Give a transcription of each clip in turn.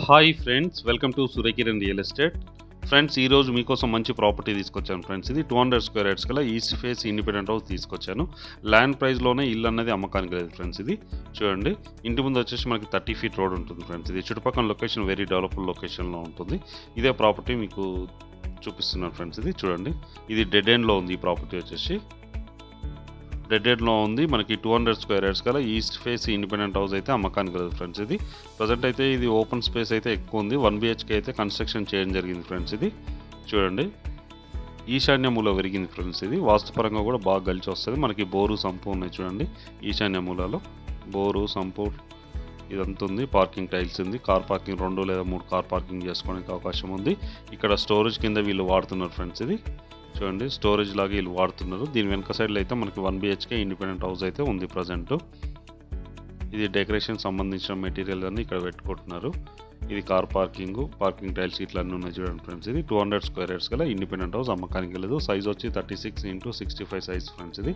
Hi friends, welcome to Surekiran real estate. Friends, ఈరోజు మీకోసం మంచి ప్రాపర్టీ తీసుకొచ్చాను ఫ్రెండ్స్. ఇది 200 స్క్వేర్ యార్డ్స్ గల ఈస్ట్ ఫేస్ ఇండిపెండెంట్ హౌస్ తీసుకొచ్చాను. ల్యాండ్ ప్రైస్లోనే ఇల్లు అన్నది అమ్మకానికి లేదు ఫ్రెండ్స్. ఇది చూడండి, ఇంటి ముందు వచ్చేసి మనకి 30 ఫీట్ రోడ్ ఉంటుంది ఫ్రెండ్స్. ఇది చుట్టుపక్కల లొకేషన్ వెరీ డెవలప్డ్ లొకేషన్లో ఉంటుంది. ఇదే ప్రాపర్టీ మీకు చూపిస్తున్నాను ఫ్రెండ్స్. ఇది చూడండి, ఇది డెడ్ ఎండ్లో ఉంది. ఈ ప్రాపర్టీ వచ్చేసి డెడ్ ఎండ్లో ఉంది. మనకి 200 స్క్వేర్ యార్డ్స్ గల ఈస్ట్ ఫేస్ ఇండిపెండెంట్ హౌస్ అయితే అమ్మకానికి లేదు ఫ్రెండ్స్. ఇది ప్రజెంట్ అయితే ఇది ఓపెన్ స్పేస్ అయితే ఎక్కువ ఉంది. 1 BHK అయితే కన్స్ట్రక్షన్ చేయడం జరిగింది ఫ్రెండ్స్. ఇది చూడండి, ఈశాన్య మూల పెరిగింది ఫ్రెండ్స్. ఇది వాస్తుపరంగా కూడా బాగా కలిసి వస్తుంది. మనకి బోరు సంపు ఉన్నాయి చూడండి. ఈశాన్య మూలలో బోరు సంపు ఇదంతా ఉంది. పార్కింగ్ టైల్స్ ఉంది. కార్ పార్కింగ్ 2 లేదా 3 కార్ పార్కింగ్ చేసుకోవడానికి అవకాశం ఉంది. ఇక్కడ స్టోరేజ్ కింద వీళ్ళు వాడుతున్నారు ఫ్రెండ్స్. ఇది చూడండి, స్టోరేజ్ లాగా వీళ్ళు వాడుతున్నారు. దీని వెనక సైడ్లో అయితే మనకి 1 BHK ఇండిపెండెంట్ హౌస్ అయితే ఉంది ప్రజెంట్. ఇది డెకరేషన్ సంబంధించిన మెటీరియల్ అన్ని ఇక్కడ పెట్టుకుంటున్నారు. ఇది కార్ పార్కింగ్ టైల్స్ ఇట్లా అన్నీ ఉన్నాయి చూడండి ఫ్రెండ్స్. ఇది 200 స్క్వేర్ యార్డ్స్ గల ఇండిపెండెంట్ హౌస్ అమ్మకానికి వెళ్ళదు. సైజ్ వచ్చి 36x65 సైజ్ ఫ్రెండ్స్. ఇది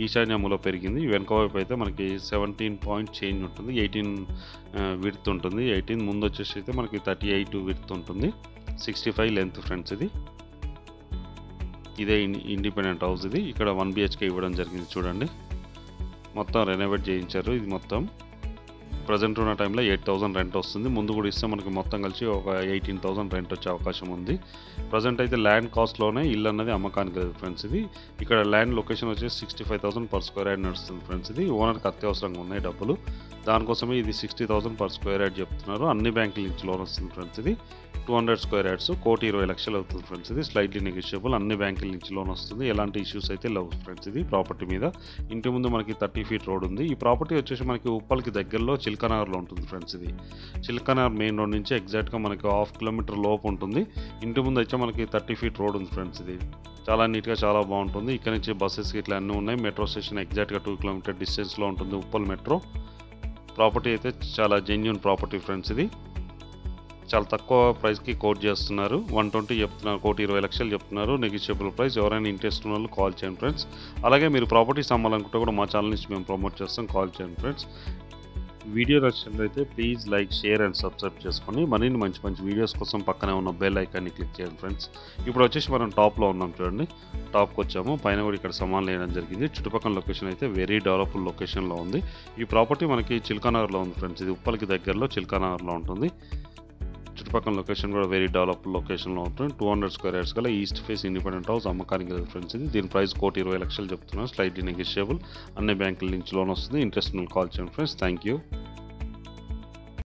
ఈశాన్య మూల పెరిగింది. వెనక వైపు అయితే మనకి 17 పాయింట్ చేంజ్ ఉంటుంది. 18 విడ్త్ ఉంటుంది. 18 ముందు వచ్చేసి అయితే మనకి 38 విడ్త్ ఉంటుంది. 65 లెంత్ ఫ్రెండ్స్. ఇదే ఇండిపెండెంట్ హౌస్. ఇది ఇక్కడ 1 BHK ఇవ్వడం జరిగింది చూడండి. మొత్తం రెనోవేట్ చేయించారు. ఇది మొత్తం ప్రజెంట్ ఉన్న టైంలో 8,000 రెంట్ వస్తుంది. ముందు కూడా ఇస్తే మనకి మొత్తం కలిసి ఒక 18,000 రెంట్ వచ్చే అవకాశం ఉంది. ప్రజెంట్ అయితే ల్యాండ్ కాస్ట్లోనే ఇల్లు అన్నది అమ్మకానికి లేదు ఫ్రెండ్స్. ఇది ఇక్కడ ల్యాండ్ లొకేషన్ వచ్చేసి 65,000 పర్ స్క్వేర్ యార్డ్ నడుస్తుంది ఫ్రెండ్స్. ఇది ఓనర్కి అత్యవసరంగా ఉన్నాయి డబ్బులు. దానికోసమే ఇది 60,000 పర్ స్క్వేర్ యార్డ్ చెప్తున్నారు. అన్ని బ్యాంకుల నుంచి లోన్ వస్తుంది ఫ్రెండ్స్. ఇది 200 స్క్వేర్ యార్డ్స్ 1,20,00,000 అవుతుంది ఫ్రెండ్స్. ఇది స్లైట్లీ నెగోషియబుల్. అన్ని బ్యాంకుల నుంచి లోన్ వస్తుంది. ఎలాంటి ఇష్యూస్ అయితే లేవు ఫ్రెండ్స్. ఇది ప్రాపర్టీ మీద ఇంటి ముందు మనకి 30 ఫీట్ రోడ్ ఉంది. ఈ ప్రాపర్టీ వచ్చేసి మనకి ఉప్పల్కి దగ్గరలో చిల్కనగర్లో ఉంటుంది ఫ్రెండ్స్. ఇది చిల్కనగర్ మెయిన్ రోడ్ నుంచి ఎగ్జాక్ట్గా మనకి 1/2 కిలోమీటర్ లోపు ఉంటుంది. ఇంటి ముందు అయితే మనకి 30 ఫీట్ రోడ్ ఉంది ఫ్రెండ్స్. ఇది చాలా నీట్గా చాలా బాగుంటుంది. ఇక్కడ నుంచి బస్సెస్ ఇట్లా అన్నీ ఉన్నాయి. మెట్రో స్టేషన్ ఎగ్జాక్ట్గా 2 కిలోమీటర్ డిస్టెన్స్లో ఉంటుంది ఉప్పల్ మెట్రో. ప్రాపర్టీ అయితే చాలా జెన్యూన్ ప్రాపర్టీ ఫ్రెండ్స్. ఇది చాలా తక్కువ ప్రైస్కి కోట్ చేస్తున్నారు. 120 చెప్తున్నారు, 1,20,00,000 చెప్తున్నారు. Negotiable price. ఎవరైనా ఇంట్రెస్ట్ ఉన్న వాళ్ళు కాల్ చేయండి ఫ్రెండ్స్. అలాగే మీరు ప్రాపర్టీస్ అమ్మాలనుకుంటే కూడా మా ఛానల్ నుంచి మేము ప్రమోట్ చేస్తాం. కాల్ చేయండి ఫ్రెండ్స్. వీడియో నచ్చినట్లయితే please like, share and subscribe చేసుకొని మరిన్ని మంచి మంచి వీడియోస్ కోసం పక్కనే ఉన్న బెల్ ఐకాన్ని క్లిక్ చేయండి ఫ్రెండ్స్. ఇప్పుడు వచ్చేసి మనం టాప్లో ఉన్నాం చూడండి. టాప్కి వచ్చాము. పైన కూడా ఇక్కడ సామాన్లు వేయడం జరిగింది. చుట్టుపక్కల లొకేషన్ అయితే వెరీ డెవలప్డ్ లొకేషన్లో ఉంది. ఈ ప్రాపర్టీ మనకి చిల్కానగర్లో ఉంది ఫ్రెండ్స్. ఇది ఉప్పల్కి దగ్గరలో చిల్కానగర్లో ఉంటుంది. చుట్టుపక్కల లొకేషన్ కూడా వెరీ డెవలప్డ్ లొకేషన్లో ఉంటుంది. 200 స్క్వేర్ యార్డ్స్ గల ఈస్ట్ ఫేస్ ఇండిపెండెంట్ హౌస్ అమ్మకానికి లేదు ఫ్రెండ్స్. ఇది దీని ప్రైస్ 1,20,00,000 చెప్తున్నాను. Slightly negotiable. అన్ని బ్యాంకుల నుంచి లోన్ వస్తుంది. ఇంట్రెస్ట్ కాల్ చేయండి ఫ్రెండ్స్. Thank you.